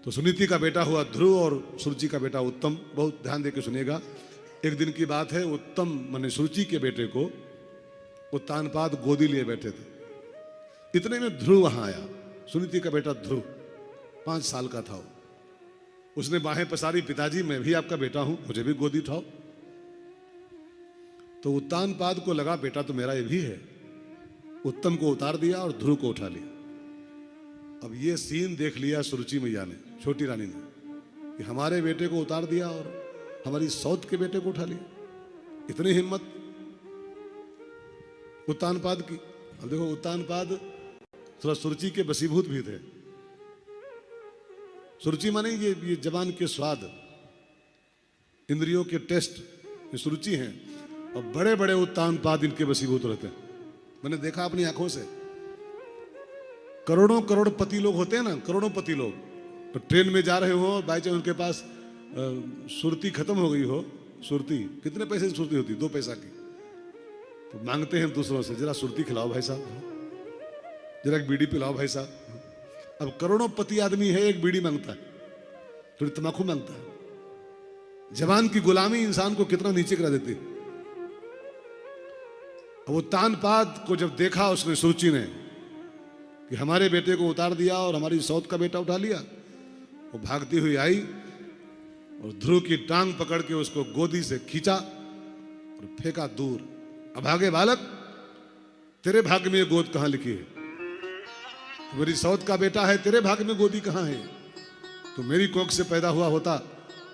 तो सुनीति का बेटा हुआ ध्रुव और सुरुचि का बेटा उत्तम। बहुत ध्यान देकर सुनिएगा। एक दिन की बात है, उत्तम माने सुरुचि के बेटे को उत्तानपाद गोदी लिए बैठे थे। इतने में ध्रुव वहां आया। सुनीति का बेटा ध्रुव 5 साल का था वो। उसने बाहें पसारी, पिताजी मैं भी आपका बेटा हूं, मुझे भी गोदी उठाओ। तो उत्तानपाद को लगा बेटा तो मेरा ये भी है। उत्तम को उतार दिया और ध्रुव को उठा लिया। अब ये सीन देख लिया सुरुचि मैया ने, छोटी रानी ने, कि हमारे बेटे को उतार दिया और हमारी सौत के बेटे को उठा लिया। इतनी हिम्मत उत्तानपाद की। अब देखो उत्तानपाद थोड़ा सुरुचि के वशीभूत भी थे। सुरुचि माने ये जबान के स्वाद, इंद्रियों के टेस्ट, ये सुरुचि हैं। और बड़े बड़े उत्तानपाद इनके वशीभूत रहते हैं। मैंने देखा अपनी आंखों से। करोड़ों करोड़पति लोग होते हैं ना, करोड़ोंपति लोग, तो ट्रेन में जा रहे हो, बाई चांस उनके पास सुरती खत्म हो गई हो। सुरती कितने पैसे की सुरती होती? 2 पैसा की। तो मांगते हैं दूसरों से, जरा सुरती खिलाओ भाई साहब, जरा एक बीड़ी पिलाओ भाई साहब। अब करोड़ोंपति आदमी है, एक बीड़ी मांगता है, थोड़ी तम्बाकू मांगता है। जबान की गुलामी इंसान को कितना नीचे करा देती है। वो तानपाद को जब देखा उसने, सुरुचि ने, कि हमारे बेटे को उतार दिया और हमारी सौत का बेटा उठा लिया, वो भागती हुई आई और ध्रुव की टांग पकड़ के उसको गोदी से खींचा और फेंका दूर। अभागे बालक, तेरे भाग्य में गोद कहां लिखी है? मेरी सौत का बेटा है, तेरे भाग्य में गोदी कहां है? तो मेरी कोख से पैदा हुआ होता,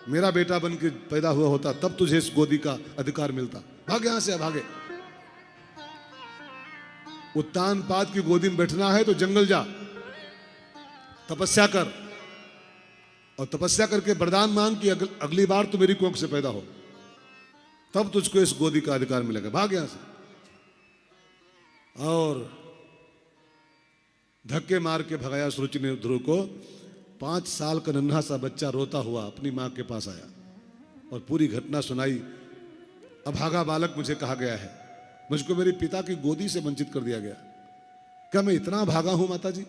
मेरा बेटा बन के पैदा हुआ होता, तब तुझे इस गोदी का अधिकार मिलता। भाग यहां से, अभागे। उत्तानपाद की गोदी में बैठना है तो जंगल जा, तपस्या कर, और तपस्या करके वरदान मांग कि अगली बार तो मेरी कोख से पैदा हो, तब तुझको इस गोदी का अधिकार मिलेगा। भाग यहां से। और धक्के मार के भगाया सुरुचि ने ध्रुव को। 5 साल का नन्हा सा बच्चा रोता हुआ अपनी मां के पास आया और पूरी घटना सुनाई। अभागा बालक मुझे कहा गया है, मुझको मेरे पिता की गोदी से वंचित कर दिया गया। क्या मैं इतना भागा हूं माता जी?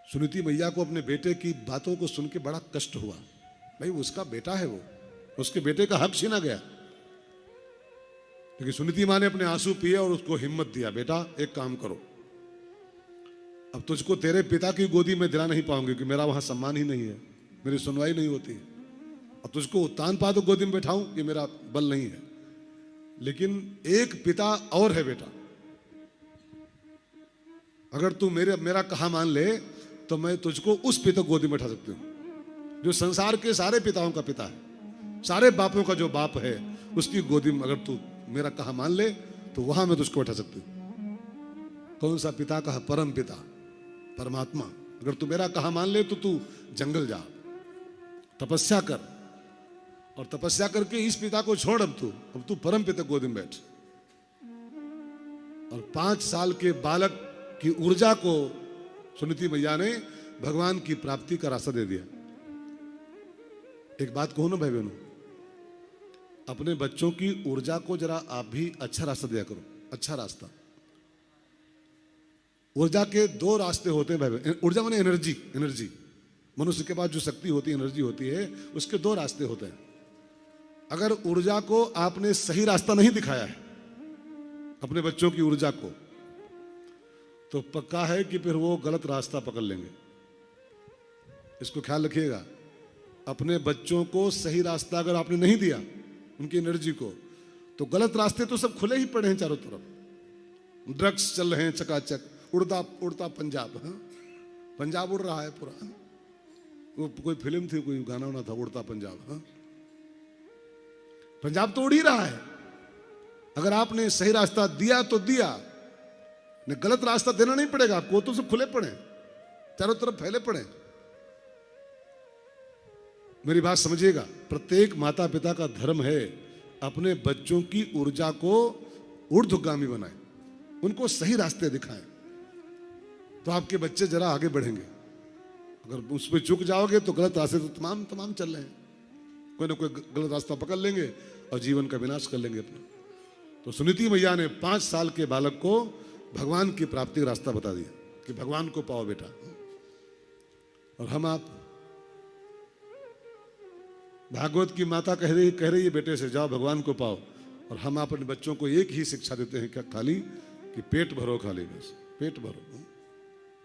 सुनीति मैया को अपने बेटे की बातों को सुन के बड़ा कष्ट हुआ। भाई उसका बेटा है, वो उसके बेटे का हक छीना गया। लेकिन सुनीति मां ने अपने आंसू पिए और उसको हिम्मत दिया, बेटा एक काम करो, अब तुझको तेरे पिता की गोदी में दिला नहीं पाऊंगी कि मेरा वहां सम्मान ही नहीं है, मेरी सुनवाई नहीं होती है। अब तुझको उत्तानपाद गोदी में बैठाऊं, ये मेरा बल नहीं है। लेकिन एक पिता और है बेटा, अगर तू मेरा कहा मान ले तो मैं तुझको उस पिता को गोदी में बैठा सकती हूं जो संसार के सारे पिताओं का पिता है, सारे बापों का जो बाप है, उसकी गोदी में अगर तू मेरा कहा मान ले तो वहां मैं तुझको बैठा सकती हूं। कौन सा पिता कहा? परम पिता, परमात्मा। अगर तू मेरा कहा मान ले तो तू जंगल जा, तपस्या कर, और तपस्या करके इस पिता को छोड़, अब तू परम पिता गोदी में बैठ। और 5 साल के बालक की ऊर्जा को सुनीति मैया ने भगवान की प्राप्ति का रास्ता दे दिया। एक बात कहो ना भाई बहनों, अपने बच्चों की ऊर्जा को जरा आप भी अच्छा रास्ता दिया करो। अच्छा रास्ता। ऊर्जा के 2 रास्ते होते हैं भाई बहन। ऊर्जा माने एनर्जी। एनर्जी, मनुष्य के पास जो शक्ति होती है, एनर्जी होती है, उसके 2 रास्ते होते हैं। अगर ऊर्जा को आपने सही रास्ता नहीं दिखाया है, अपने बच्चों की ऊर्जा को, तो पक्का है कि फिर वो गलत रास्ता पकड़ लेंगे। इसको ख्याल रखिएगा। अपने बच्चों को सही रास्ता अगर आपने नहीं दिया, उनकी एनर्जी को, तो गलत रास्ते तो सब खुले ही पड़े हैं चारों तरफ। ड्रग्स चल रहे हैं चकाचक, उड़ता उड़ता पंजाब। हाँ, पंजाब उड़ रहा है पूरा। वो कोई फिल्म थी, कोई गाना वाना था, उड़ता पंजाब। हाँ, पंजाब तो उड़ ही रहा है। अगर आपने सही रास्ता दिया तो दिया, ने गलत रास्ता देना नहीं पड़ेगा आपको, तो सब खुले पड़े, चारों तरफ फैले पड़े। मेरी बात समझिएगा। प्रत्येक माता पिता का धर्म है अपने बच्चों की ऊर्जा को ऊर्ध्वगामी बनाए, उनको सही रास्ते दिखाएं, तो आपके बच्चे जरा आगे बढ़ेंगे। अगर उस पर चूक जाओगे तो गलत रास्ते तो तमाम चल रहे हैं, कोई ना कोई गलत रास्ता पकड़ लेंगे और जीवन का विनाश कर लेंगे अपना। तो सुनीति मैया ने 5 साल के बालक को भगवान की प्राप्ति का रास्ता बता दिया कि भगवान को पाओ बेटा। और हम आप, भागवत की माता कह रही है बेटे से जाओ भगवान को पाओ, और हम अपने बच्चों को एक ही शिक्षा देते हैं क्या, खाली कि पेट भरो, खाली बस पेट भरो,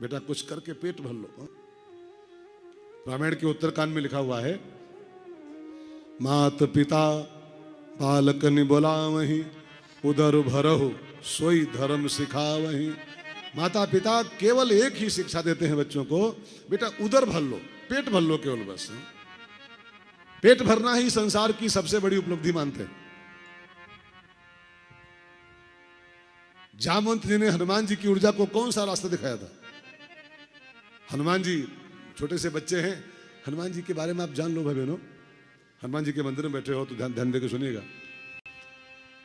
बेटा कुछ करके पेट भर लो। रामायण के उत्तरकांड में लिखा हुआ है, मात पिता बालक नि बोलावहि, उदर भरहु सोई धर्म सिखावहि। माता पिता केवल एक ही शिक्षा देते हैं बच्चों को, बेटा उदर भर लो, पेट भर लो केवल बस। पेट भरना ही संसार की सबसे बड़ी उपलब्धि मानते हैं। जामवंत जी ने हनुमान जी की ऊर्जा को कौन सा रास्ता दिखाया था? हनुमान जी छोटे से बच्चे हैं, हनुमान जी के बारे में आप जान लो भाई बहनों। हनुमान जी के मंदिर में बैठे हो तो ध्यान देकर सुनिएगा।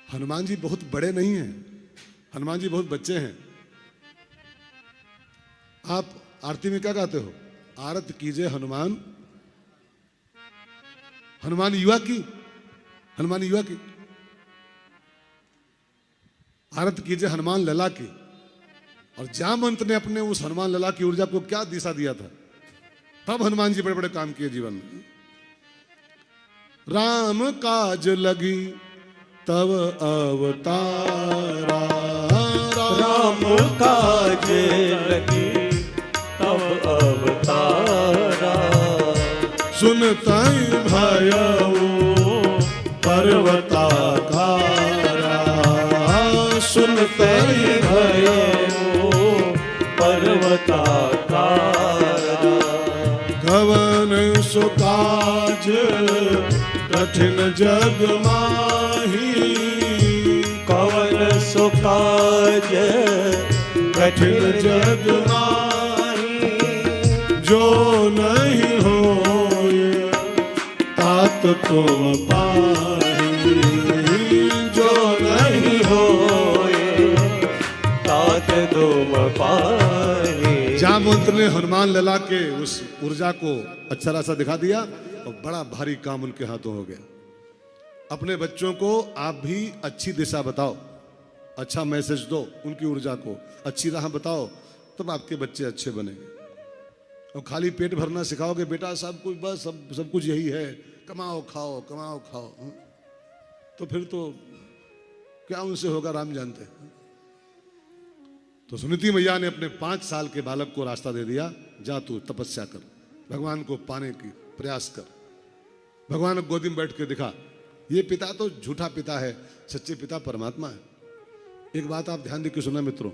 हनुमान जी बहुत बड़े नहीं हैं, हनुमान जी बहुत बच्चे हैं। आप आरती में क्या गाते हो? आरत कीजिए हनुमान, हनुमान युवा की, हनुमान युवा की आरत कीजिए हनुमान लला की। और जामवंत ने अपने उस हनुमान लला की ऊर्जा को क्या दिशा दिया था, तब हनुमान जी बड़े बड़े काम किए जीवन में। राम काज लगी तब अवतारा, राम काज लगी तब अवतारा। सुनताई भयऊ पर्वताकारा, सुनताई भयऊ पर्वताकारा। गवन सुकाज कठिन जग माही, कवन सुकाज कठिन जग माही। जो नहीं होए तात तुम पाही, जो नहीं होए तात तुम पाही। जामवंत ने हनुमान लला के उस ऊर्जा को अच्छा रास्ता दिखा दिया और बड़ा भारी काम उनके हाथों हो गया। अपने बच्चों को आप भी अच्छी दिशा बताओ, अच्छा मैसेज दो, उनकी ऊर्जा को अच्छी राह बताओ, तब आपके बच्चे अच्छे बनेंगे। और खाली पेट भरना सिखाओगे, बेटा सब कुछ बस सब कुछ यही है, कमाओ खाओ कमाओ खाओ, तो फिर तो क्या उनसे होगा राम जानते हैं। तो सुनीति मैया ने अपने 5 साल के बालक को रास्ता दे दिया, जा तू तपस्या कर, भगवान को पाने की प्रयास कर। भगवान गोदी में बैठ के दिखा। ये पिता तो झूठा पिता है, सच्चे पिता परमात्मा है। एक बात आप ध्यान देकर सुना मित्रों,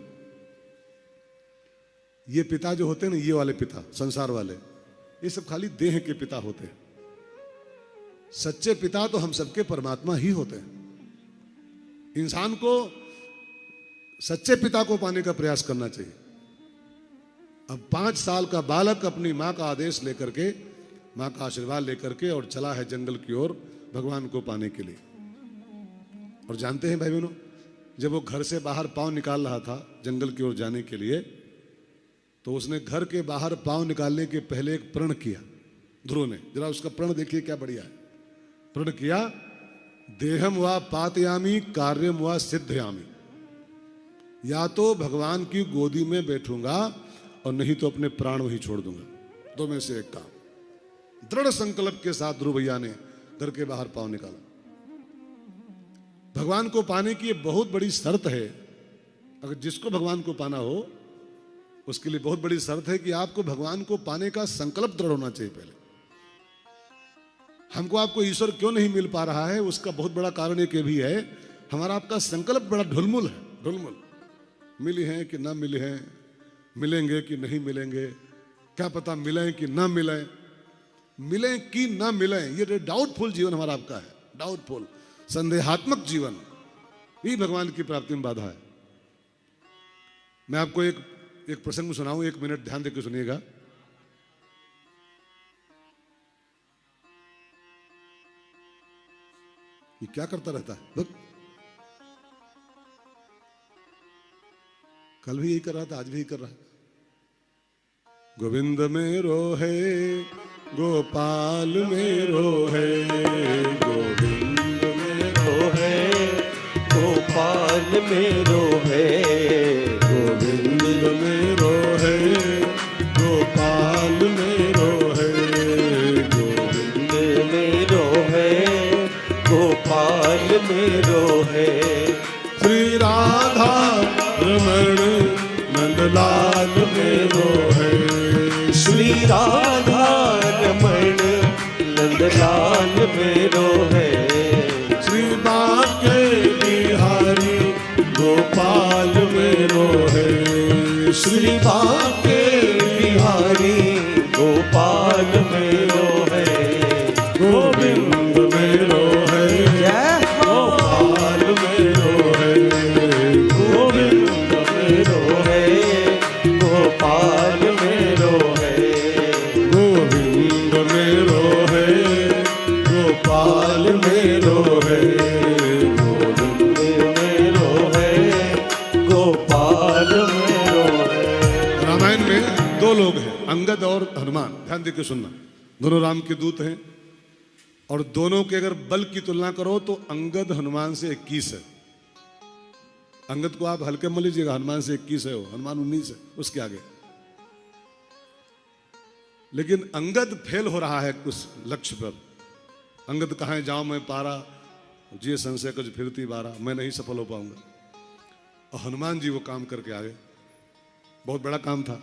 ये पिता जो होते हैं ना, ये वाले पिता संसार वाले, ये सब खाली देह के पिता होते हैं। सच्चे पिता तो हम सबके परमात्मा ही होते हैं। इंसान को सच्चे पिता को पाने का प्रयास करना चाहिए। अब 5 साल का बालक अपनी माँ का आदेश लेकर के, माँ का आशीर्वाद लेकर के और चला है जंगल की ओर भगवान को पाने के लिए। और जानते हैं भाई बहनों, जब वो घर से बाहर पांव निकाल रहा था जंगल की ओर जाने के लिए, तो उसने घर के बाहर पांव निकालने के पहले एक प्रण किया। ध्रुव ने, जरा उसका प्रण देखिए क्या बढ़िया है। प्रण किया, देहम व पातयामी कार्यम व सिद्धयामी। या तो भगवान की गोदी में बैठूंगा और नहीं तो अपने प्राण वहीं छोड़ दूंगा, दो में से एक काम। दृढ़ संकल्प के साथ ध्रुव भैया ने घर के बाहर पांव निकाला। भगवान को पाने की ये बहुत बड़ी शर्त है। अगर जिसको भगवान को पाना हो, उसके लिए बहुत बड़ी शर्त है कि आपको भगवान को पाने का संकल्प दृढ़ होना चाहिए। पहले हमको आपको ईश्वर क्यों नहीं मिल पा रहा है, उसका बहुत बड़ा कारण एक भी है, हमारा आपका संकल्प बड़ा ढुलमुल है। ढुलमुल, मिली हैं कि ना मिली हैं, मिलेंगे कि नहीं मिलेंगे, क्या पता मिलें कि ना मिलें, मिलें कि ना मिलें, ये डाउटफुल जीवन हमारा आपका है। डाउटफुल, संदेहात्मक जीवन ही भगवान की प्राप्ति में बाधा है। मैं आपको एक प्रसंग सुनाऊं, 1 मिनट ध्यान देकर सुनिएगा। ये क्या करता रहता है, लोग कल भी यही कर रहा था, आज भी यही कर रहा है। गोविंद मेरो है, गोपाल मेरो है, गोविंद मेरो है, गोपाल मेरो है, गोविंद मेरो है, गोपाल मेरो मेरो है। श्री राधा रमण नंदलाल मेरो है। श्री राधा रमण नंदलाल मेरो है। श्री बाके बिहारी गोपाल मेरो है। श्री बाके बिहारी गोपाल मेरो है। गोविंद मेरो है। जय हो। गोपाल मेरो है। गोविंद मेरो है। गोपाल मेरो है। गोविंद मेरो है। गोपाल मेरो है। गोविंद मेरो है। गोपाल मेरो है। रामायण में दो लोग हैं, अंगद और हनुमान। ध्यान देके सुनना, दोनों राम के दूत हैं और दोनों के अगर बल की तुलना करो तो अंगद हनुमान से 21 है। अंगद को आप हल्के में लीजिएगा, हनुमान से 21 है, वो हनुमान 19 है उसके आगे। लेकिन अंगद फेल हो रहा है उस लक्ष्य पर। अंगद कहाँ जाऊं मैं पारा, जिये संशय कुछ फिरती बारा, मैं नहीं सफल हो पाऊंगा। और हनुमान जी वो काम करके आ गए, बहुत बड़ा काम था।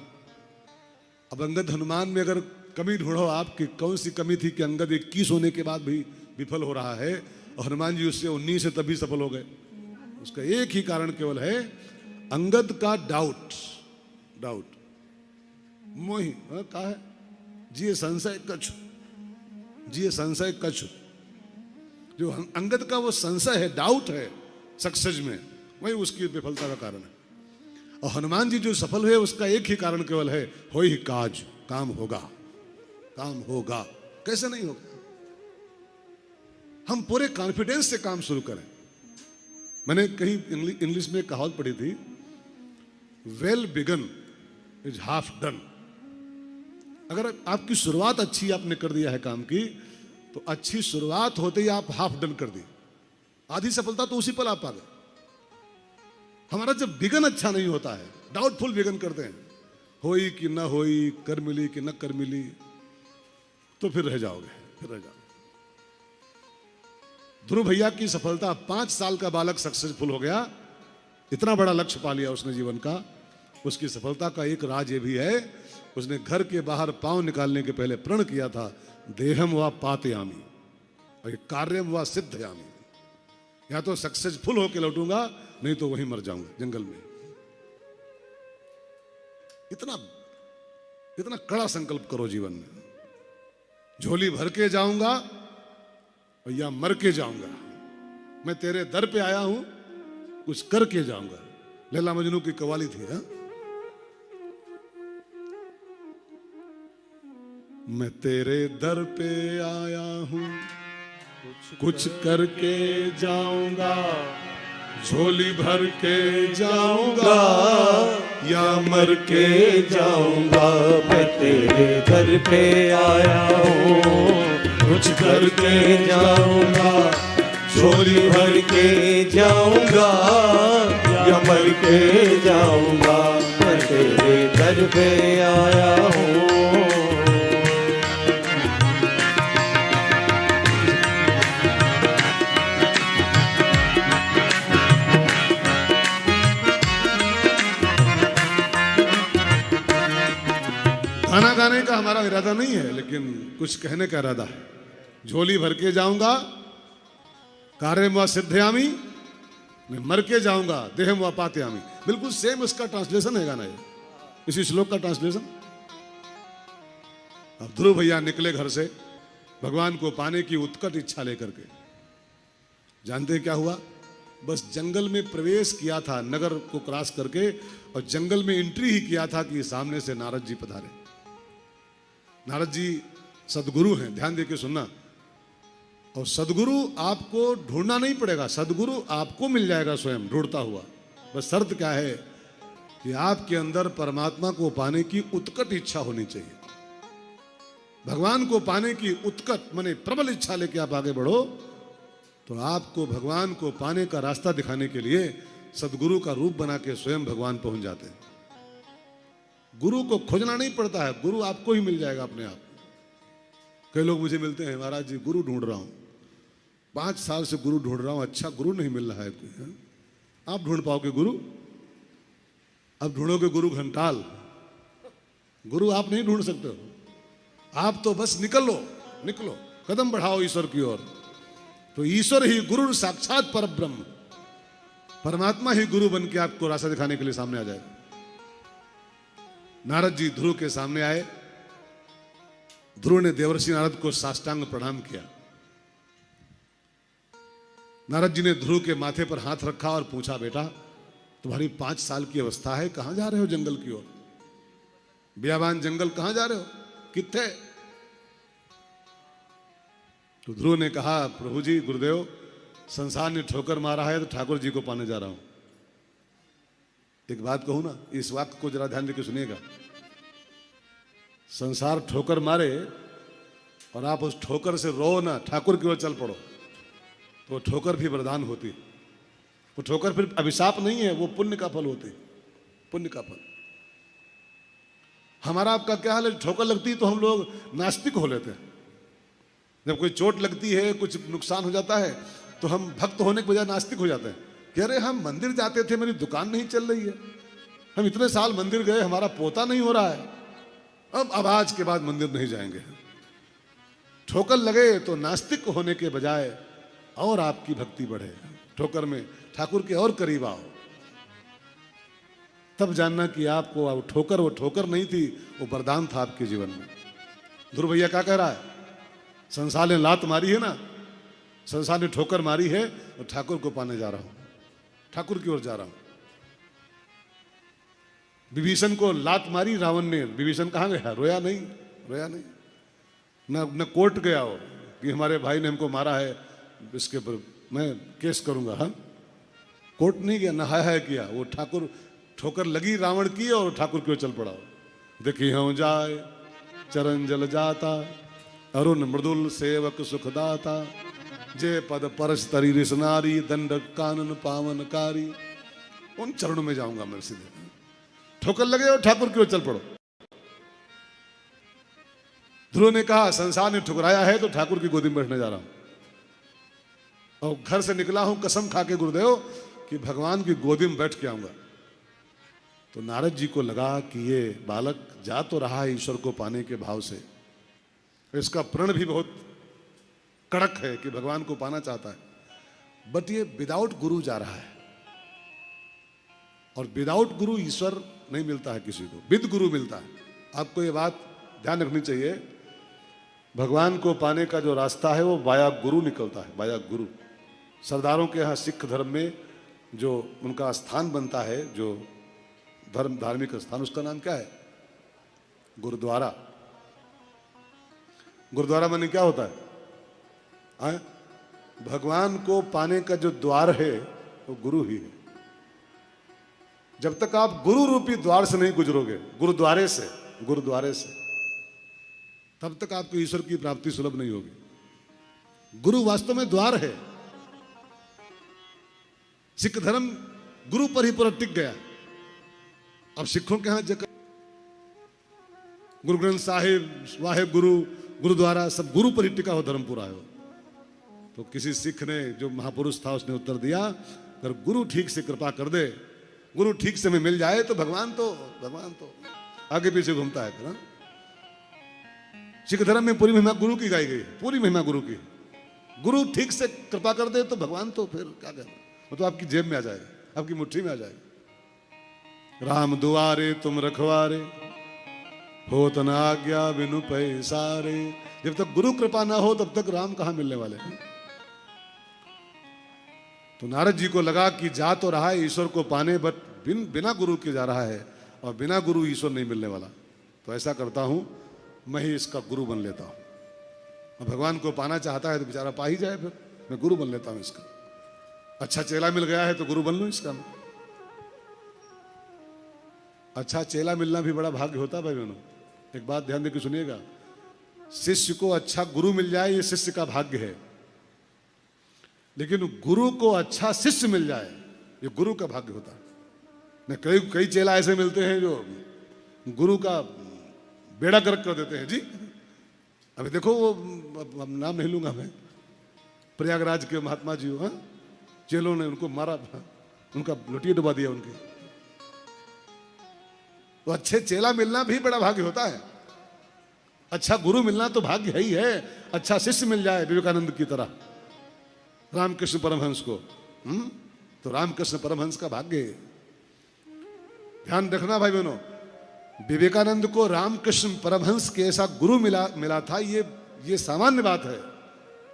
अब अंगद हनुमान में अगर कमी ढूंढो आप कि कौन सी कमी थी कि अंगद 21 होने के बाद भी विफल हो रहा है और हनुमान जी उससे 19 से तभी सफल हो गए। उसका एक ही कारण केवल है, अंगद का डाउट। मोही कहा है, जिये संशय कछु, जिये संशय कछु। जो अंगद का वो संशय है, डाउट है सक्सेस में, वही उसकी विफलता का कारण है। और हनुमान जी जो सफल हुए उसका एक ही कारण केवल है, हो ही काज, काम होगा, काम होगा। कैसे नहीं होगा? हम पूरे कॉन्फिडेंस से काम शुरू करें। मैंने कहीं इंग्लिश में कहावत पढ़ी थी, well begun is half done. अगर आपकी शुरुआत अच्छी आपने कर दिया है काम की, तो अच्छी शुरुआत होते ही आप हाफ डन कर दी, आधी सफलता तो उसी पल आप आ गए। हमारा जब बिगन अच्छा नहीं होता है, डाउटफुल बिगन करते हैं, होई कि ना होई, कर मिली कि न कर मिली, तो फिर रह जाओगे, फिर रह जाओगे। ध्रुव भैया की सफलता, 5 साल का बालक सक्सेसफुल हो गया, इतना बड़ा लक्ष्य पा लिया उसने जीवन का। उसकी सफलता का एक राज ये भी है, उसने घर के बाहर पांव निकालने के पहले प्रण किया था, देहम व पातयामी और कार्यम व सिद्धयामी। या तो सक्सेसफुल होकर लौटूंगा, नहीं तो वहीं मर जाऊंगा जंगल में। इतना कड़ा संकल्प करो जीवन में। झोली भर के जाऊंगा या मर के जाऊंगा, मैं तेरे दर पे आया हूं, कुछ करके जाऊंगा। लैला मजनू की कवाली थी। हा? मैं तेरे दर पे आया हूं, कुछ करके जाऊंगा, झोली भर के जाऊंगा या मर के जाऊंगा। मैं तेरे घर पे आया हूँ, कुछ करके जाऊंगा, झोली भर के जाऊंगा या मर के जाऊंगा। मैं तेरे घर पे आया हूँ। गाना गाने का हमारा इरादा नहीं है, लेकिन कुछ कहने का इरादा है। झोली भर के जाऊंगा, कार्यम व सिद्धयामी, मैं मर के जाऊंगा, देहम व पातयामी। बिल्कुल सेम उसका ट्रांसलेशन है गाना, ये इसी श्लोक का ट्रांसलेशन। अब ध्रुव भैया निकले घर से भगवान को पाने की उत्कट इच्छा लेकर के। जानते हैं क्या हुआ? बस जंगल में प्रवेश किया था, नगर को क्रॉस करके, और जंगल में एंट्री ही किया था कि सामने से नारद जी पधारे। नारद जी सदगुरु हैं, ध्यान देके सुनना। और सदगुरु आपको ढूंढना नहीं पड़ेगा, सदगुरु आपको मिल जाएगा स्वयं ढूंढता हुआ। बस शर्त क्या है कि आपके अंदर परमात्मा को पाने की उत्कट इच्छा होनी चाहिए। भगवान को पाने की उत्कट माने प्रबल इच्छा लेके आप आगे बढ़ो, तो आपको भगवान को पाने का रास्ता दिखाने के लिए सदगुरु का रूप बना के स्वयं भगवान पहुंच जाते हैं। गुरु को खोजना नहीं पड़ता है, गुरु आपको ही मिल जाएगा अपने आप। कई लोग मुझे मिलते हैं, महाराज जी गुरु ढूंढ रहा हूं। 5 साल से गुरु ढूंढ रहा हूं, अच्छा गुरु नहीं मिल रहा है कोई। हाँ? आप ढूंढ पाओगे गुरु? अब ढूंढोगे गुरु घंटाल, गुरु आप नहीं ढूंढ सकते हो। आप तो बस निकलो, निकलो, कदम बढ़ाओ ईश्वर की ओर। तो ईश्वर ही गुरु, साक्षात पर ब्रह्म, परमात्मा ही गुरु बन के आपको रास्ता दिखाने के लिए सामने आ जाएगा। नारद जी ध्रुव के सामने आए। ध्रुव ने देवर्षि नारद को साष्टांग प्रणाम किया। नारद जी ने ध्रुव के माथे पर हाथ रखा और पूछा, बेटा तुम्हारी 5 साल की अवस्था है, कहां जा रहे हो जंगल की ओर? बियाबान जंगल कहां जा रहे हो, कितने? तो ध्रुव ने कहा, प्रभु जी, गुरुदेव, संसार ने ठोकर मारा है तो ठाकुर जी को पाने जा रहा हूं। एक बात कहूं ना, इस वाक्य को जरा ध्यान देकर सुनिएगा। संसार ठोकर मारे और आप उस ठोकर से रो ना, ठाकुर की ओर चल पड़ो, तो ठोकर भी वरदान होती है। वो ठोकर फिर अभिशाप नहीं है, वो पुण्य का फल होती है, पुण्य का फल। हमारा आपका क्या हाल है? ठोकर लगती है तो हम लोग नास्तिक हो लेते हैं। जब कोई चोट लगती है, कुछ नुकसान हो जाता है, तो हम भक्त होने के बजाय नास्तिक हो जाते हैं। कह रहे हम मंदिर जाते थे, मेरी दुकान नहीं चल रही है, हम इतने साल मंदिर गए, हमारा पोता नहीं हो रहा है, अब आज के बाद मंदिर नहीं जाएंगे। ठोकर लगे तो नास्तिक होने के बजाय और आपकी भक्ति बढ़े, ठोकर में ठाकुर के और करीब आओ। तब जानना कि आपको वो ठोकर नहीं थी, वो वरदान था आपके जीवन में। ध्रुव भैया क्या कह रहा है? संसार ने लात मारी है ना, संसार ने ठोकर मारी है, और ठाकुर को पाने जा रहा हूं, ठाकुर की ओर जा रहा हूं। विभीषण को लात मारी रावण ने, विभीषण कहां गया? रोया नहीं, रोया नहीं। न कोर्ट गया हो कि हमारे भाई ने हमको मारा है, इसके ऊपर मैं केस करूंगा। हाँ, कोर्ट नहीं गया, नहाया किया। वो ठाकुर, ठोकर लगी रावण की और ठाकुर की ओर चल पड़ा। देखी हूं जाए चरण जल जाता, अरुण मृदुल सेवक सुखदाता, जे पद परस तरी रिसनारी, दंड कानन पावनकारी। उन चरणों में जाऊंगा मैं सीधे। ठोकर लगे और ठाकुर की ओर चल पड़ो। ध्रुव ने कहा, संसार ने ठुकराया है तो ठाकुर की गोदी में बैठने जा रहा हूं, और घर से निकला हूं कसम खा के गुरुदेव कि भगवान की गोदी में बैठ के आऊंगा। तो नारद जी को लगा कि ये बालक जा तो रहा है ईश्वर को पाने के भाव से, इसका प्रण भी बहुत कड़क है कि भगवान को पाना चाहता है, बट ये विदाउट गुरु जा रहा है, और विदाउट गुरु ईश्वर नहीं मिलता है किसी को, विद गुरु मिलता है। आपको ये बात ध्यान रखनी चाहिए, भगवान को पाने का जो रास्ता है वो वाया गुरु निकलता है, वाया गुरु। सरदारों के यहाँ सिख धर्म में जो उनका स्थान बनता है, जो धार्मिक स्थान, उसका नाम क्या है? गुरुद्वारा। गुरुद्वारा माने क्या होता है? भगवान को पाने का जो द्वार है वो गुरु ही है। जब तक आप गुरु रूपी द्वार से नहीं गुजरोगे, गुरुद्वारे से, तब तक आपको ईश्वर की प्राप्ति सुलभ नहीं होगी। गुरु वास्तव में द्वार है। सिख धर्म गुरु पर ही पूरा टिक गया। अब सिखों के यहां जगह गुरु ग्रंथ साहिब, वाहे गुरु, गुरुद्वारा, सब गुरु पर ही टिका हो धर्म पूरा है। तो किसी सिख ने, जो महापुरुष था, उसने उत्तर दिया, अगर गुरु ठीक से कृपा कर दे, गुरु ठीक से में मिल जाए तो भगवान तो आगे पीछे घूमता है ना। सिख धर्म में पूरी महिमा गुरु की गाई गई है, पूरी महिमा गुरु की। गुरु ठीक से कृपा कर दे तो भगवान तो फिर क्या कहना, वो तो आपकी जेब में आ जाएगा, आपकी मुट्ठी में आ जाएगा। राम दुआरे तुम रखवारे, होत न आज्ञा बिनु पैसारे। जब तक गुरु कृपा ना हो तब तक राम कहां मिलने वाले हैं। तो नारद जी को लगा कि जा तो रहा है ईश्वर को पाने, बट बिना गुरु के जा रहा है, और बिना गुरु ईश्वर नहीं मिलने वाला। तो ऐसा करता हूं, मैं ही इसका गुरु बन लेता हूं। भगवान को पाना चाहता है तो बेचारा पा ही जाए, फिर मैं गुरु बन लेता हूं इसका। अच्छा चेला मिल गया है तो गुरु बन लूं इसका। अच्छा चेला मिलना भी बड़ा भाग्य होता है भाई बहनों। एक बात ध्यान देकर सुनिएगा, शिष्य को अच्छा गुरु मिल जाए ये शिष्य का भाग्य है, लेकिन गुरु को अच्छा शिष्य मिल जाए ये गुरु का भाग्य होता है। कई चेला ऐसे मिलते हैं जो गुरु का बेड़ा गर्क कर देते हैं जी। अभी देखो वो नाम नहीं लूंगा मैं, प्रयागराज के महात्मा जी, हाँ, चेलों ने उनको मारा, उनका लुटिया डुबा दिया उनके। तो अच्छे चेला मिलना भी बड़ा भाग्य होता है। अच्छा गुरु मिलना तो भाग्य है ही है। अच्छा शिष्य मिल जाए विवेकानंद की तरह, रामकृष्ण परमहंस को, तो रामकृष्ण परमहंस का भाग्य है। ध्यान रखना भाई बहनों, विवेकानंद को रामकृष्ण परमहंस के ऐसा गुरु मिला था, ये सामान्य बात है।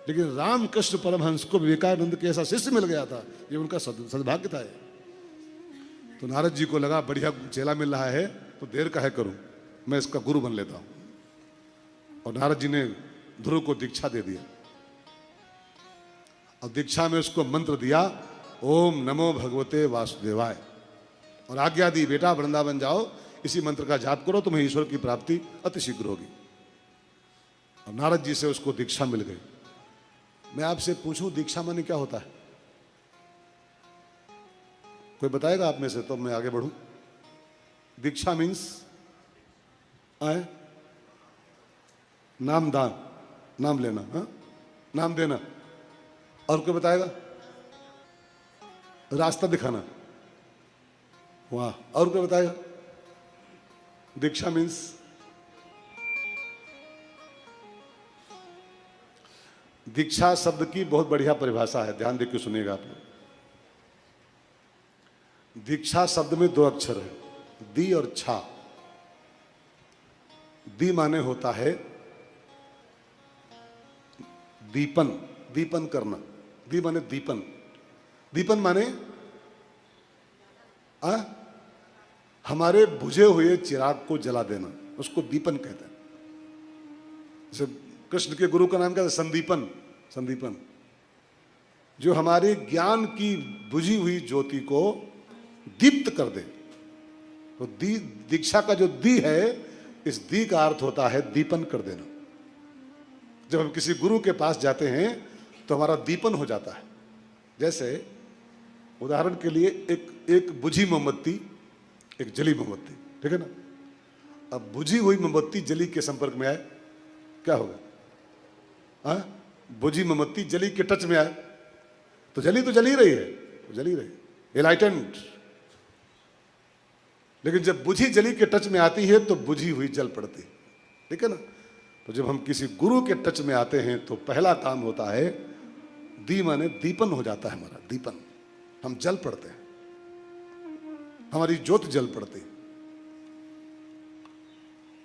लेकिन रामकृष्ण परमहंस को विवेकानंद के ऐसा शिष्य मिल गया था, ये उनका सद्भाग्य था। तो नारद जी को लगा बढ़िया चेला मिल रहा है, तो देर काहे करूं, मैं इसका गुरु बन लेता हूं। और नारद जी ने ध्रुव को दीक्षा दे दिया। और दीक्षा में उसको मंत्र दिया, ओम नमो भगवते वासुदेवाय, और आज्ञा दी, बेटा वृंदावन जाओ, इसी मंत्र का जाप करो, तुम्हें ईश्वर की प्राप्ति अति शीघ्र होगी। और नारद जी से उसको दीक्षा मिल गई। मैं आपसे पूछूं, दीक्षा माने क्या होता है? कोई बताएगा आप में से? तो मैं आगे बढ़ूं। दीक्षा मीन्स नाम दान, नाम लेना, हा? नाम देना। और कोई बताएगा? रास्ता दिखाना। वाह। और कोई बताएगा? दीक्षा मीन्स दीक्षा शब्द की बहुत बढ़िया परिभाषा है, ध्यान देकर सुनिएगा आप लोग। दीक्षा शब्द में दो अक्षर है, दी और छा। दी माने होता है दीपन, दीपन करना। दी माने दीपन, दीपन माने हमारे बुझे हुए चिराग को जला देना, उसको दीपन कहते हैं। जैसे कृष्ण के गुरु का नाम क्या है? संदीपन। संदीपन जो हमारे ज्ञान की बुझी हुई ज्योति को दीप्त कर दे। तो दीक्षा का जो दी है, इस दी का अर्थ होता है दीपन कर देना। जब हम किसी गुरु के पास जाते हैं तो हमारा दीपन हो जाता है। जैसे उदाहरण के लिए एक बुझी मोमबत्ती, एक जली मोमबत्ती, ठीक है ना। अब बुझी हुई मोमबत्ती जली के संपर्क में आए, क्या होगा? बुझी मोमबत्ती जली के टच में आए तो जली रही है, जली रही, एलाइटेंड। लेकिन जब बुझी जली के टच में आती है तो बुझी हुई जल पड़ती, ठीक है ना। तो जब हम किसी गुरु के टच में आते हैं तो पहला काम होता है, दी माने दीपन हो जाता है हमारा, दीपन। हम जल पड़ते हैं, हमारी ज्योत जल पड़ती।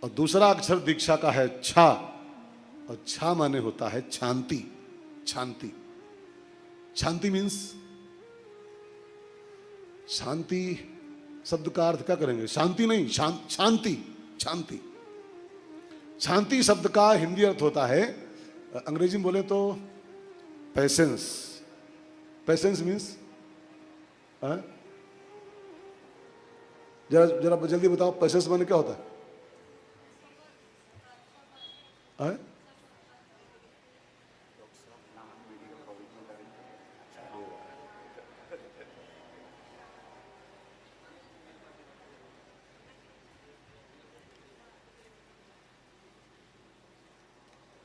और दूसरा अक्षर दीक्षा का है छा, और छा माने होता है शांति। शांति, शांति मीन्स, शांति शब्द का अर्थ क्या करेंगे? शांति नहीं, शांति। शांति, शांति शब्द का हिंदी अर्थ होता है, अंग्रेजी में बोले तो पेशेंस। पेशेंस मीन्स, जरा जल्दी बताओ, पेशेंस माने क्या होता है?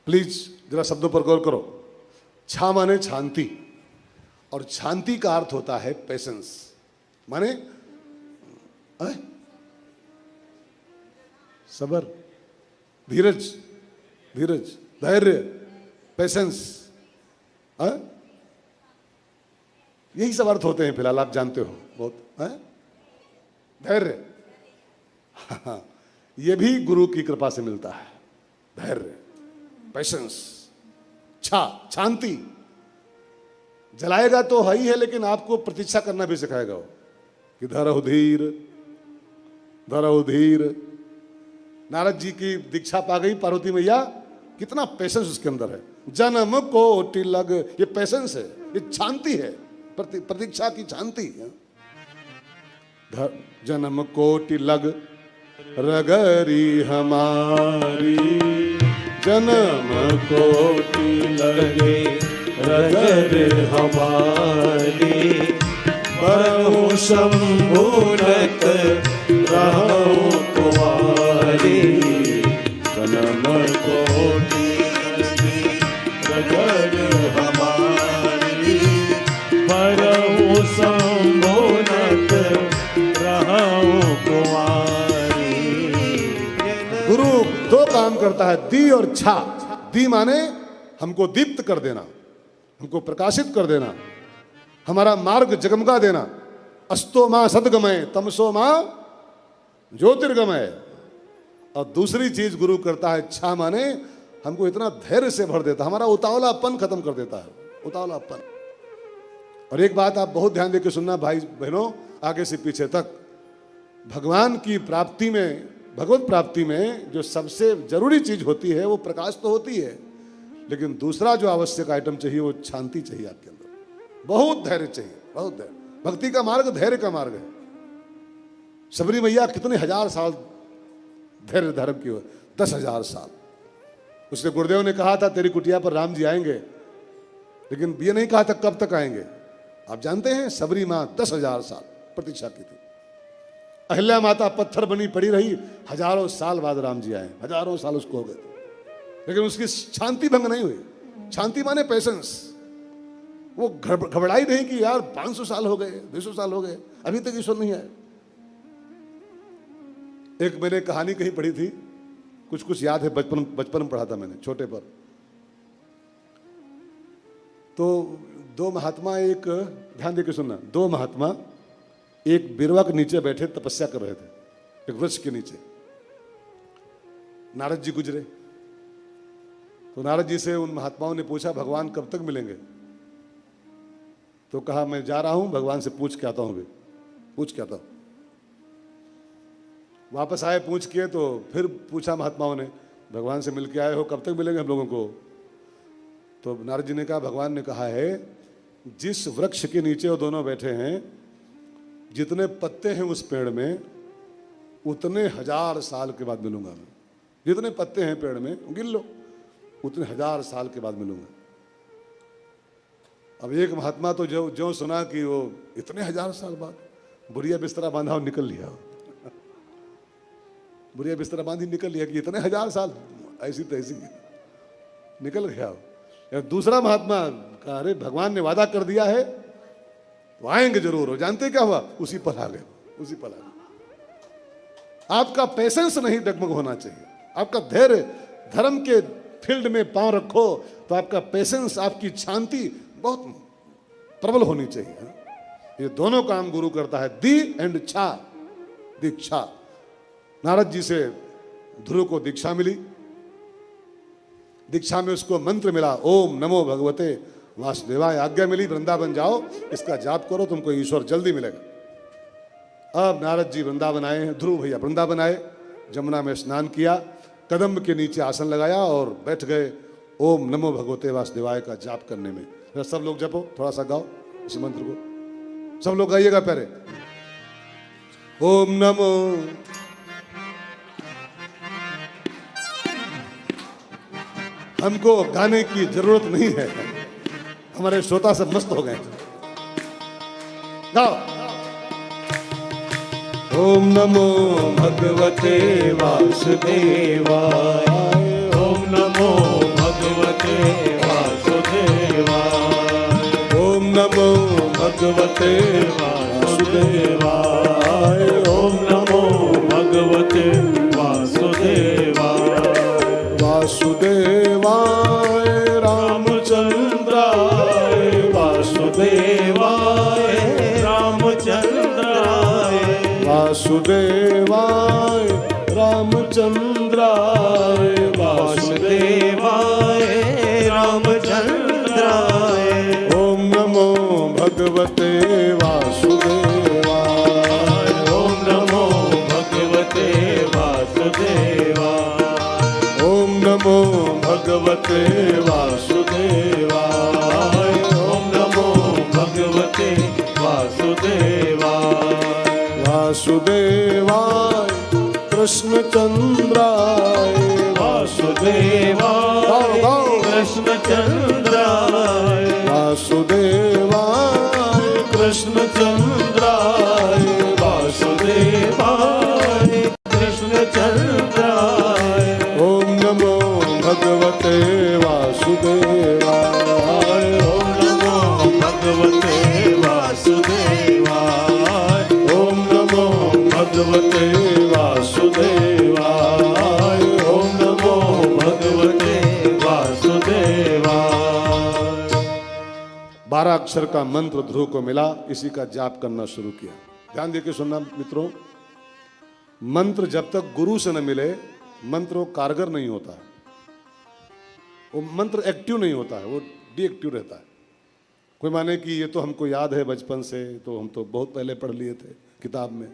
प्लीज जरा शब्दों पर गौर करो। छा माने शांति, और शांति का अर्थ होता है पेशेंस। माने सबर, धीरज, धीरज, धैर्य, पेशेंस, यही सब अर्थ होते हैं फिलहाल, आप जानते हो बहुत। धैर्य, ये भी गुरु की कृपा से मिलता है। धैर्य, पेशेंस, छा, शांति। जलाएगा तो है ही है, लेकिन आपको प्रतीक्षा करना भी सिखाएगा वो, कि धरहु धीर, धरहु धीर। नारद जी की दीक्षा पा गई पार्वती मैया, कितना पेशेंस उसके अंदर है। जन्म कोटि लग, ये पेशेंस है, ये शांति है, प्रतीक्षा की शांति। जन्म कोटि लग रगरी हमारी, जन्म कोटि लगे रगर हमारी, बरहु शंभुनत रहु कुमारी, जन्म कोटि लगे रगर हमारी। काम करता है, दी और छा। दी माने हमको दीप्त कर देना, हमको प्रकाशित कर देना, हमारा मार्ग जगमगा देना। अस्तो मां सदगमय तमसो मां ज्योतिर्गमय। और दूसरी चीज गुरु करता है छा माने हमको इतना धैर्य से भर देता, हमारा उतावलापन खत्म कर देता है, उतावलापन। और एक बात आप बहुत ध्यान देकर सुनना भाई बहनों, आगे से पीछे तक, भगवान की प्राप्ति में, भगवत प्राप्ति में जो सबसे जरूरी चीज होती है वो प्रकाश तो होती है, लेकिन दूसरा जो आवश्यक आइटम चाहिए वो शांति चाहिए आपके अंदर, बहुत धैर्य चाहिए, बहुत धैर्य। भक्ति का मार्ग धैर्य का मार्ग है। सबरी मैया कितने हजार साल धैर्य धारण की हो, 10,000 साल। उसने गुरुदेव ने कहा था तेरी कुटिया पर राम जी आएंगे, लेकिन ये नहीं कहा था कब तक आएंगे। आप जानते हैं सबरी माँ 10,000 साल प्रतीक्षा की थी। अहिल्या माता पत्थर बनी पड़ी रही, हजारों साल बाद राम जी आए, हजारों साल उसको हो गए, लेकिन उसकी शांति भंग नहीं हुई। शांति माने पेशेंस। वो घबराई नहीं कि यार 500 साल हो गए, 200 साल हो गए, अभी तक ईश्वर नहीं आए। एक मैंने कहानी कहीं पढ़ी थी, कुछ कुछ याद है, बचपन में पढ़ा था मैंने छोटे पर। तो दो महात्मा, एक ध्यान देकर सुनना, दो महात्मा एक बिरवा के नीचे बैठे तपस्या कर रहे थे, एक वृक्ष के नीचे। नारद जी गुजरे, तो नारद जी से उन महात्माओं ने पूछा भगवान कब तक मिलेंगे? तो कहा मैं जा रहा हूं, भगवान से पूछ के आता हूं, पूछ के आता हूं। वापस आए पूछ के, तो फिर पूछा महात्माओं ने भगवान से मिलके आए हो, कब तक मिलेंगे हम लोगों को? तो नारद जी ने कहा भगवान ने कहा है जिस वृक्ष के नीचे वो दोनों बैठे हैं, जितने पत्ते हैं उस पेड़ में, उतने 1000 साल के बाद मिलूंगा मैं। जितने पत्ते हैं पेड़ में गिन लो, उतने 1000 साल के बाद मिलूंगा। अब एक महात्मा तो जो सुना कि वो इतने 1000 साल बाद, बुढ़िया बिस्तरा बांधा और निकल लिया, बुढ़िया बिस्तरा बांधी निकल लिया कि इतने 1000 साल, ऐसी तैसी निकल गया। या दूसरा महात्मा कहा अरे भगवान ने वादा कर दिया है तो आएंगे जरूर। हो जानते क्या हुआ? उसी पल आ गए, उसी पल आ गए। आपका पेशेंस नहीं डगमग होना चाहिए, आपका धैर्य, धर्म के फील्ड में पांव रखो तो आपका पेशेंस, आपकी शांति बहुत प्रबल होनी चाहिए। ये दोनों काम गुरु करता है, दी एंड छा, दीक्षा। नारद जी से ध्रुव को दीक्षा मिली, दीक्षा में उसको मंत्र मिला ओम नमो भगवते वासुदेवाय, आज्ञा मिली वृंदावन जाओ, इसका जाप करो, तुमको ईश्वर जल्दी मिलेगा। अब नारद जी वृंदावन आए, ध्रुव भैया वृंदावन आए, जमुना में स्नान किया, कदम के नीचे आसन लगाया और बैठ गए ओम नमो भगवते वासुदेवाय का जाप करने में। सब लोग जपो, थोड़ा सा गाओ इस मंत्र को, सब लोग गाइएगा पहले। ओम नमो, हमको गाने की जरूरत नहीं है, हमारे श्रोता सब मस्त हो गए। गाओ। ओम नमो भगवते वासुदेवाय, ओम नमो भगवते वासुदेवाय, ओम नमो भगवते वासुदेवाय, ओम नमो भगवते वासुदेवाय। वासुदेवाय रामचंद्राय, वासुदेवाय रामचंद्राय, वासुदेवाय रामचंद्राय, वासुदेवाय रामचंद्राय। ओम नमो भगवते वासुदेवाय, ओम नमो भगवते वासुदेवाय, ओम नमो भगवते वासुदेवाय, ओम नमो भगवते वासुदेवाय। वासुदेवाय कृष्णचंद्राय, वासुदेवाय कृष्णचंद्राय, वासुदेवाय कृष्णचंद्राय, वासुदेवाय कृष्णचंद्राय। ओम नमो भगवते वासुदेवाय, ओम नमो भगवते वासुदेवाय, ओम नमो भगवते वासुदेवाय, ओम नमो भगवते वासुदेवाय। 12 अक्षर का मंत्र ध्रुव को मिला, इसी का जाप करना शुरू किया। ध्यान देके सुनना मित्रों, मंत्र जब तक गुरु से न मिले मंत्र वो कारगर नहीं होता है, वो मंत्र एक्टिव नहीं होता है, वो डीएक्टिव रहता है। कोई माने कि ये तो हमको याद है बचपन से, तो हम तो बहुत पहले पढ़ लिए थे किताब में।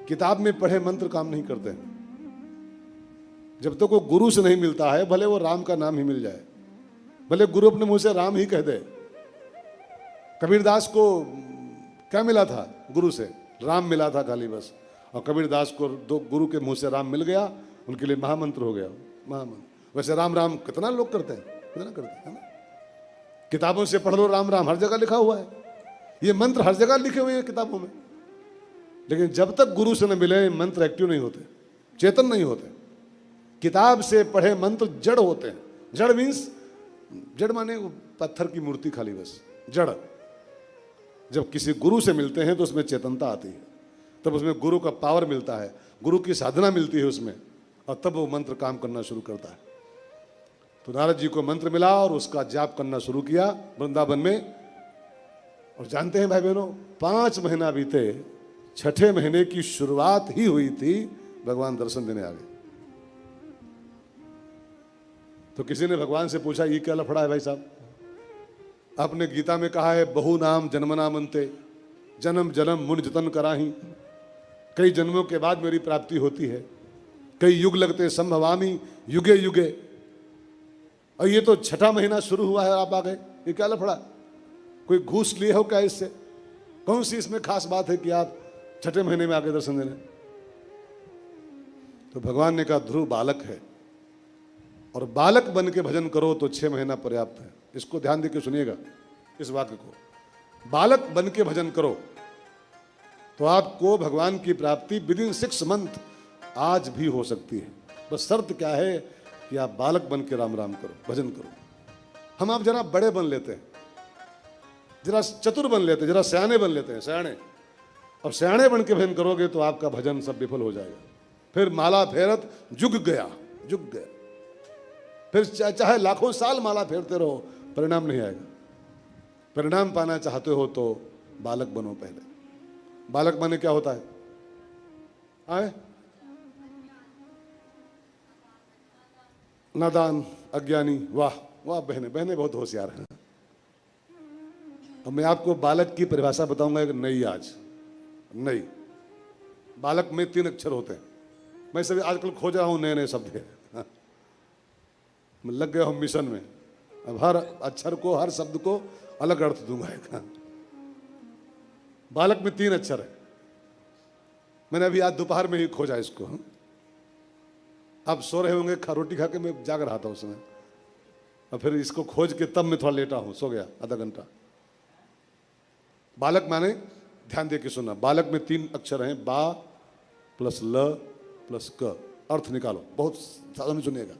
किताब में पढ़े मंत्र काम नहीं करते हैं। जब तक वो गुरु से नहीं मिलता है, भले वो राम का नाम ही मिल जाए, भले गुरु अपने मुंह से राम ही कह दे। कबीरदास को क्या मिला था? गुरु से राम मिला था खाली बस, और कबीरदास को दो गुरु के मुंह से राम मिल गया, उनके लिए महामंत्र हो गया, महामंत्र। वैसे राम राम कितना लोग करते हैं, कितना करते हैं, है ना? किताबों से पढ़ लो राम राम, हर जगह लिखा हुआ है, ये मंत्र हर जगह लिखे हुए हैं किताबों में। लेकिन जब तक गुरु से न मिले मंत्र एक्टिव नहीं होते, चेतन नहीं होते। किताब से पढ़े मंत्र जड़ होते हैं। जड़ मीन्स, जड़ माने पत्थर की मूर्ति खाली बस, जड़। जब किसी गुरु से मिलते हैं तो उसमें चेतनता आती है, तब उसमें गुरु का पावर मिलता है, गुरु की साधना मिलती है उसमें, और तब वो मंत्र काम करना शुरू करता है। तो नारद जी को मंत्र मिला और उसका जाप करना शुरू किया वृंदावन में। और जानते हैं भाई बहनों, 5 महीना बीते, 6ठे महीने की शुरुआत ही हुई थी, भगवान दर्शन देने आ गए। तो किसी ने भगवान से पूछा, ये क्या लफड़ा है भाई साहब? आपने गीता में कहा है बहु नाम जन्मना मनते, जन्म जन्म मुन जतन कराही। कई जन्मों के बाद मेरी प्राप्ति होती है, कई युग लगते संभवामी युगे युगे। और ये तो 6ठा महीना शुरू हुआ है, आप आ गए, ये क्या लफड़ा? कोई घूस लिए हो क्या इससे? कौन सी इसमें खास बात है कि आप 6ठे महीने में आके दर्शन देने? तो भगवान ने कहा ध्रुव बालक है, और बालक बन के भजन करो तो 6 महीना पर्याप्त है। इसको ध्यान देकर सुनिएगा, इस वाक्य को। बालक बन के भजन करो तो आपको भगवान की प्राप्ति विदिन 6 मंथ आज भी हो सकती है। बस शर्त क्या है कि आप बालक बन के राम राम करो, भजन करो। हम आप जरा बड़े बन लेते हैं, जरा चतुर बन लेते हैं, जरा सयाने बन लेते हैं, सयाने। और सयाने बन के भजन करोगे तो आपका भजन सब विफल हो जाएगा। फिर माला फेरत जुग गया, जुग गया। फिर चाहे लाखों साल माला फेरते रहो, परिणाम नहीं आएगा। परिणाम पाना चाहते हो तो बालक बनो पहले। बालक माने क्या होता है? आए? नादान, अज्ञानी। वाह वाह बहने, बहने बहुत होशियार हैं। अब मैं आपको बालक की परिभाषा बताऊंगा एक नई, आज नई। बालक में 3 अक्षर होते हैं। मैं सभी आजकल खोज रहा हूं नए नए शब्द। मैं लग गया हूं मिशन में, अब हर अक्षर को, हर शब्द को अलग अर्थ दूंगा एक। बालक में 3 अक्षर है। मैंने अभी आज दोपहर में ही खोजा इसको। आप सो रहे होंगे, रोटी खा के मैं जाग रहा था उस समय, और फिर इसको खोज के तब मैं थोड़ा लेटा हूं, सो गया आधा घंटा। बालक माने, ध्यान दे के सुनना, बालक में 3 अक्षर हैं, बा प्लस ल प्लस क। अर्थ निकालो, बहुत सावधानी सुनिएगा।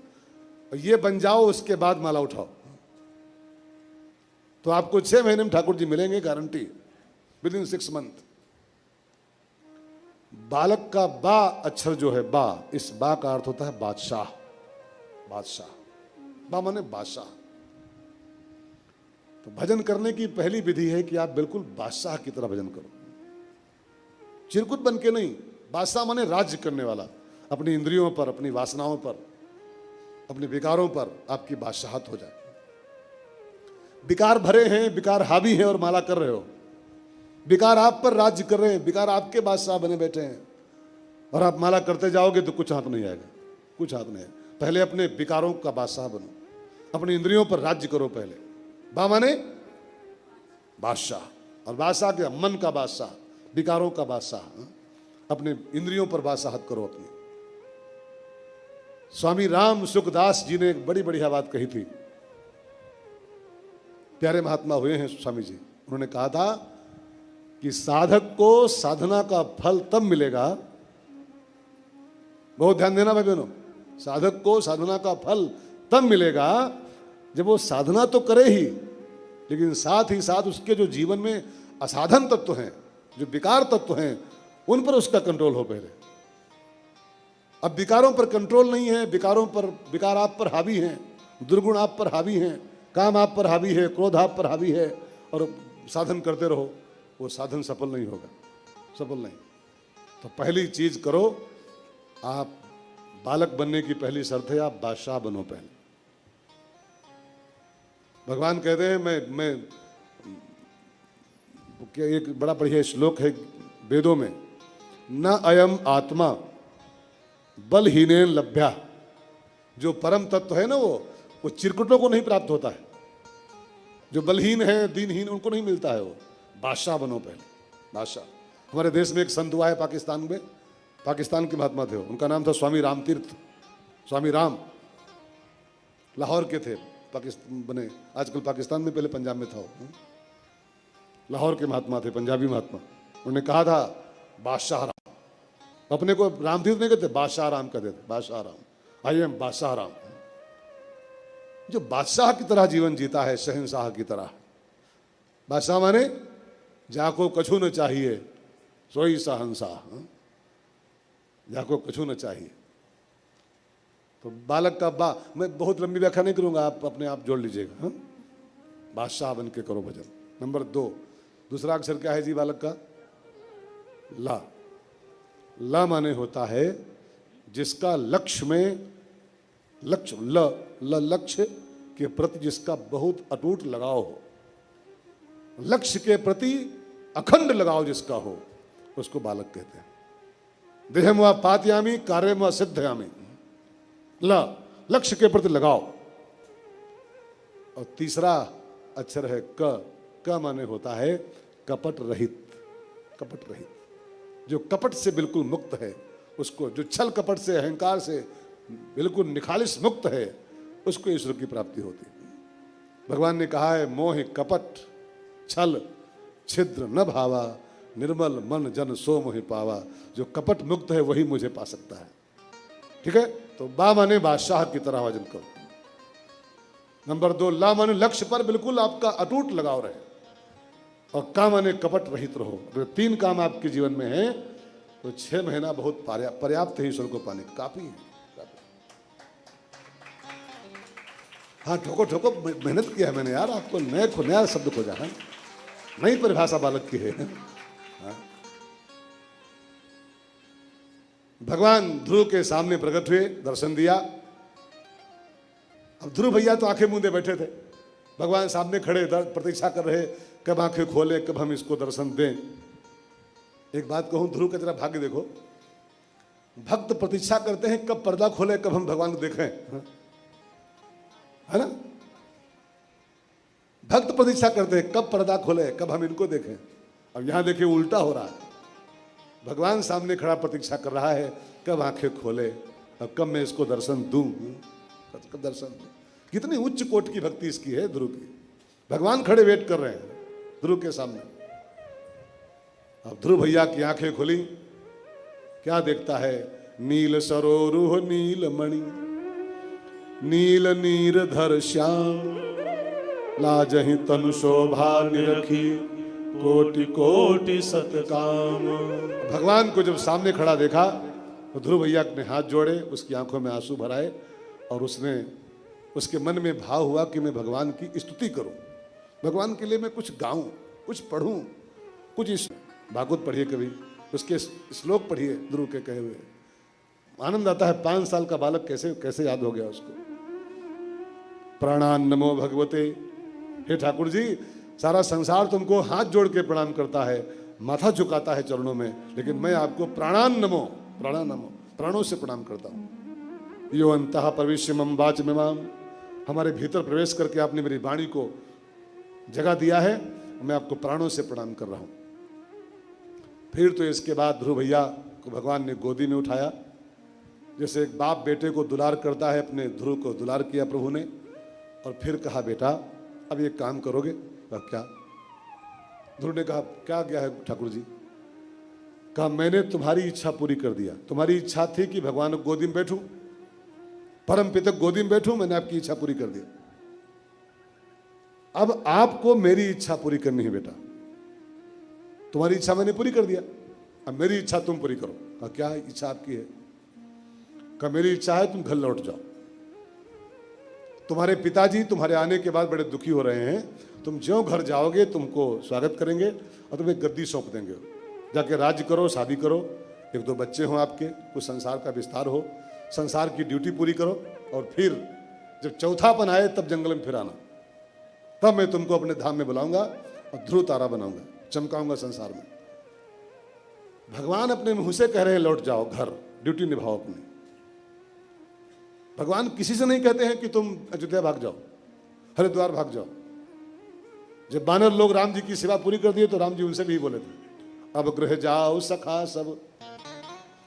ये बन जाओ, उसके बाद माला उठाओ तो आपको 6 महीने में ठाकुर जी मिलेंगे, गारंटी, विदिन 6 मंथ। बालक का बा अक्षर जो है, बा, इस बा का अर्थ होता है बादशाह। बादशाह, बा माने बादशाह। तो भजन करने की पहली विधि है कि आप बिल्कुल बादशाह की तरह भजन करो, चिरकुट बन के नहीं। बादशाह माने राज्य करने वाला, अपनी इंद्रियों पर, अपनी वासनाओं पर, अपने विकारों पर आपकी बादशाहत हो जाए। विकार भरे हैं, विकार हावी हैं और माला कर रहे हो, विकार आप पर राज्य कर रहे हैं, विकार आपके बादशाह बने बैठे हैं, और आप माला करते जाओगे तो कुछ हाथ नहीं आएगा, कुछ हाथ नहीं आएगा। पहले अपने विकारों का बादशाह बनो, अपनी इंद्रियों पर राज्य करो पहले। बा माने बादशाह, और बादशाह के मन का बादशाह, विकारों का बादशाह, अपने इंद्रियों पर बादशाहत करो अपनी। स्वामी राम सुखदास जी ने एक बड़ी बढ़िया बात कही थी। प्यारे महात्मा हुए हैं स्वामी जी, उन्होंने कहा था कि साधक को साधना का फल तब मिलेगा, बहुत ध्यान देना भाई बहनों, साधक को साधना का फल तब मिलेगा जब वो साधना तो करे ही, लेकिन साथ ही साथ उसके जो जीवन में असाधन तत्व हैं, जो विकार तत्व हैं, उन पर उसका कंट्रोल हो पहले। अब विकारों पर कंट्रोल नहीं है, विकार आप पर हावी हैं, दुर्गुण आप पर हावी हैं, काम आप पर हावी है, क्रोध आप पर हावी है, और साधन करते रहो, वो साधन सफल नहीं होगा, सफल नहीं। तो पहली चीज करो, आप बालक बनने की पहली शर्त है आप बादशाह बनो पहले। भगवान कहते हैं मैं क्या, एक बड़ा बढ़िया श्लोक है वेदों में, न अयम आत्मा बलहीनेन लभ्या। जो परम तत्व है ना, वो चिरकुटों को नहीं प्राप्त होता है, जो बलहीन है, दीनहीन, उनको नहीं मिलता है वो। बादशाह बनो पहले, बादशाह। हमारे देश में एक संत हुआ है पाकिस्तान में, पाकिस्तान के महात्मा थे, उनका नाम था स्वामी राम तीर्थ, स्वामी राम, लाहौर के थे, पाकिस्तान बने, आजकल पाकिस्तान में, पहले पंजाब में था वो। लाहौर के महात्मा थे, पंजाबी महात्मा। उन्होंने कहा था बादशाह राम, अपने को राम तीर्थ नहीं कहते, बादशाह राम कहते थे, बादशाह राम, आई एम बादशाह राम। जो बादशाह की तरह जीवन जीता है, शहंशाह की तरह। बादशाह माने जाको कछु न चाहिए सोई शहंशाह, जाको कछु न चाहिए। तो बालक का मैं बहुत लंबी व्याख्या नहीं करूंगा, आप अपने आप जोड़ लीजिएगा। हाँ, बादशाह बन के करो भजन। नंबर 2, दूसरा अक्षर क्या है जी बालक का? ला। ला माने होता है जिसका लक्ष्य में, लक्ष्य लक्ष्य के प्रति जिसका बहुत अटूट लगाव हो, लक्ष्य के प्रति अखंड लगाव जिसका हो, उसको बालक कहते हैं। देहम व पातयामी कार्यम व सिद्धयामी। लक्ष्य के प्रति लगाव। और तीसरा अक्षर है क माने होता है कपट रहित, कपट रहित। जो कपट से बिल्कुल मुक्त है, उसको, जो छल कपट से, अहंकार से बिल्कुल निखालिस मुक्त है, उसको ईश्वर की प्राप्ति होती है। भगवान ने कहा है मोह कपट छल छिद्र न भावा, निर्मल मन जन सो मोहि पावा। जो कपट मुक्त है वही मुझे पा सकता है। ठीक है, तो बा माने बादशाह की तरह भजन करो। नंबर 2, ला माने लक्ष्य पर बिल्कुल आपका अटूट लगाव रहे, और का माने कपट रहित रहो। अगर 3 काम आपके जीवन में है तो 6 महीना बहुत पर्याप्त है ईश्वर को पाने, काफी है, काफी। हाँ, ठोको ठोको, मेहनत किया है मैंने यार, आपको नया शब्द खोजा है, नई परिभाषा बालक की है। हाँ? भगवान ध्रुव के सामने प्रकट हुए, दर्शन दिया। अब ध्रुव भैया तो आंखें मूंदे बैठे थे, भगवान सामने खड़े प्रतीक्षा कर रहे, कब आंखें खोले, कब हम इसको दर्शन दें। एक बात कहूं, ध्रुव का जरा भाग्य देखो, भक्त प्रतीक्षा करते हैं कब पर्दा खोले, कब हम भगवान को देखें, है ना? भक्त प्रतीक्षा करते हैं कब पर्दा खोले, कब हम इनको देखें। अब यहां देखिए उल्टा हो रहा है, भगवान सामने खड़ा प्रतीक्षा कर रहा है कब आंखें खोले और कब मैं इसको दर्शन दूं, कब दर्शन दूं। कितनी उच्च कोट की भक्ति इसकी है ध्रुव की। भगवान खड़े वेट कर रहे हैं ध्रुव के सामने। अब ध्रुव भैया की आंखें खुली, क्या देखता है? नील सरोरुह नील मणि, नील नीरधर श्याम, लाजहि तनु शोभा निरखी, कोटि कोटि सतकाम। भगवान को जब सामने खड़ा देखा तो ध्रुव भैया ने हाथ जोड़े, उसकी आंखों में आंसू भराए, और उसके मन में भाव हुआ कि मैं भगवान की स्तुति करूं, भगवान के लिए मैं कुछ गाऊं, कुछ पढ़ूं, कुछ इस भागवत पढ़िए, कभी उसके श्लोक पढ़िए ध्रुव के कहे हुए, आनंद आता है। 5 साल का बालक कैसे कैसे याद हो गया उसको। प्रणाम नमो भगवते, हे ठाकुर जी, सारा संसार तुमको हाथ जोड़ के प्रणाम करता है, माथा झुकाता है चरणों में, लेकिन मैं आपको प्राणान नमो, प्राणों से प्रणाम करता हूँ। यो अंतः प्रविश्य मम वाच मिमाम, हमारे भीतर प्रवेश करके आपने मेरी वाणी को जगह दिया है, मैं आपको प्राणों से प्रणाम कर रहा हूँ। फिर तो इसके बाद ध्रुव भैया को भगवान ने गोदी में उठाया, जैसे एक बाप बेटे को दुलार करता है, अपने ध्रुव को दुलार किया प्रभु ने। और फिर कहा बेटा अब ये काम करोगे? क्या? ध्रुव ने कहा क्या गया है ठाकुर जी? कहा मैंने तुम्हारी इच्छा पूरी कर दिया। तुम्हारी इच्छा थी कि भगवान गोदी में बैठूं, परम पिता गोदी में बैठूं, मैंने आपकी इच्छा पूरी कर दिया। अब आपको मेरी इच्छा पूरी करनी है बेटा। तुम्हारी इच्छा मैंने पूरी कर दिया, अब मेरी इच्छा तुम पूरी करो। कहा क्या इच्छा आपकी है? कहा मेरी इच्छा है तुम घर लौट जाओ, तुम्हारे पिताजी तुम्हारे आने के बाद बड़े दुखी हो रहे हैं, तुम ज्यों घर जाओगे तुमको स्वागत करेंगे और तुम्हें गद्दी सौंप देंगे, जाके राज्य करो, शादी करो, एक दो बच्चे हों आपके, कुछ संसार का विस्तार हो, संसार की ड्यूटी पूरी करो, और फिर जब चौथापन आए तब जंगल में फिर आना, तब मैं तुमको अपने धाम में बुलाऊंगा और ध्रुव तारा बनाऊंगा, चमकाऊंगा संसार में। भगवान अपने मुंह से कह रहे हैं लौट जाओ घर, ड्यूटी निभाओ अपनी। भगवान किसी से नहीं कहते हैं कि तुम अयोध्या भाग जाओ, हरिद्वार भाग जाओ। जब बानर लोग राम जी की सेवा पूरी कर दिए तो राम जी उनसे भी बोले थे, अब गृह जाओ सखा सब,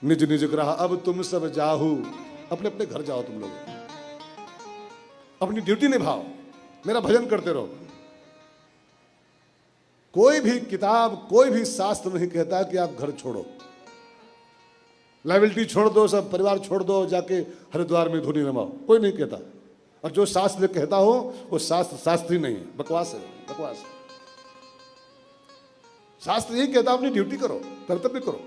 निज निज ग्रह अब तुम सब जाहू, अपने अपने घर जाओ तुम लोग, अपनी ड्यूटी निभाओ, मेरा भजन करते रहो। कोई भी किताब, कोई भी शास्त्र नहीं कहता कि आप घर छोड़ो, लाइबिलिटी छोड़ दो, सब परिवार छोड़ दो, जाके हरिद्वार में धुनी रमाओ, कोई नहीं कहता। और जो शास्त्र कहता हो वो शास्त्र शास्त्री नहीं है, बकवास है, बकवास। शास्त्र यही कहता अपनी ड्यूटी करो, कर्तव्य करो।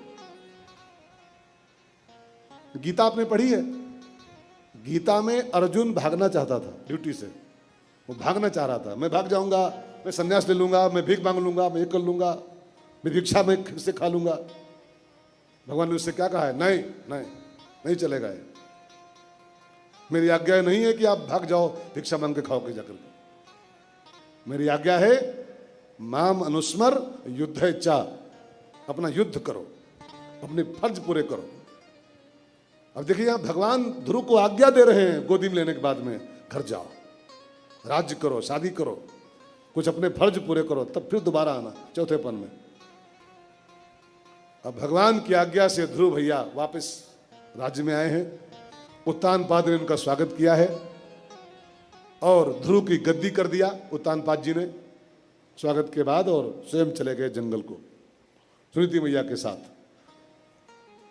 गीता आपने पढ़ी है, गीता में अर्जुन भागना चाहता था ड्यूटी से, वो भागना चाह रहा था, मैं भाग जाऊंगा, मैं संन्यास ले लूंगा, मैं भीख मांग लूंगा, मैं ये कर लूंगा, मैं भिक्षा में से खा लूंगा। भगवान ने उससे क्या कहा है, नहीं नहीं नहीं चलेगा ये, मेरी आज्ञा नहीं है कि आप भाग जाओ भिक्षा मांग के खाओ के जाकर के। मेरी आज्ञा है माम अनुस्मर युद्ध चा, अपना युद्ध करो, अपने फर्ज पूरे करो। अब देखिए यहां भगवान ध्रुव को आज्ञा दे रहे हैं गोदी में लेने के बाद में, घर जाओ, राज्य करो, शादी करो, कुछ अपने फर्ज पूरे करो, तब फिर दोबारा आना चौथेपन में। अब भगवान की आज्ञा से ध्रुव भैया वापस राज्य में आए हैं, उत्तानपाद ने उनका स्वागत किया है और ध्रुव की गद्दी कर दिया उत्तानपाद जी ने स्वागत के बाद, और स्वयं चले गए जंगल को सुनीति मैया के साथ।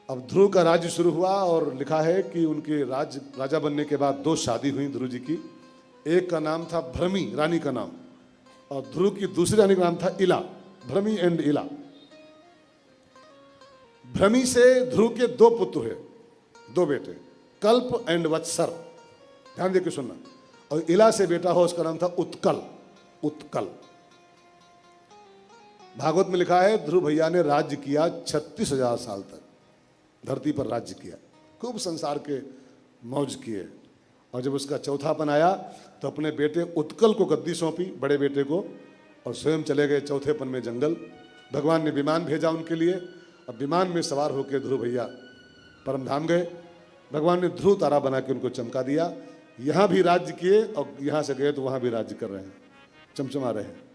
अब ध्रुव का राज्य शुरू हुआ और लिखा है कि उनके राजा बनने के बाद 2 शादी हुई ध्रुव जी की। एक का नाम था भ्रमी, रानी का नाम, और ध्रुव की दूसरी रानी का नाम था इला, भ्रमी एंड इला। भ्रमी से ध्रुव के 2 पुत्र हुए, 2 बेटे, कल्प एंड वत्सर, ध्यान देकर सुनना। और इला से बेटा हो उसका नाम था उत्कल, उत्कल। भागवत में लिखा है ध्रुव भैया ने राज्य किया 36,000 साल तक, धरती पर राज्य किया, खूब संसार के मौज किए। और जब उसका चौथापन आया तो अपने बेटे उत्कल को गद्दी सौंपी, बड़े बेटे को, और स्वयं चले गए चौथेपन में जंगल। भगवान ने विमान भेजा उनके लिए, अब विमान में सवार होकर ध्रुव भैया परमधाम गए। भगवान ने ध्रुव तारा बना के उनको चमका दिया, यहाँ भी राज्य किए और यहाँ से गए तो वहाँ भी राज्य कर रहे हैं, चमचमा रहे हैं।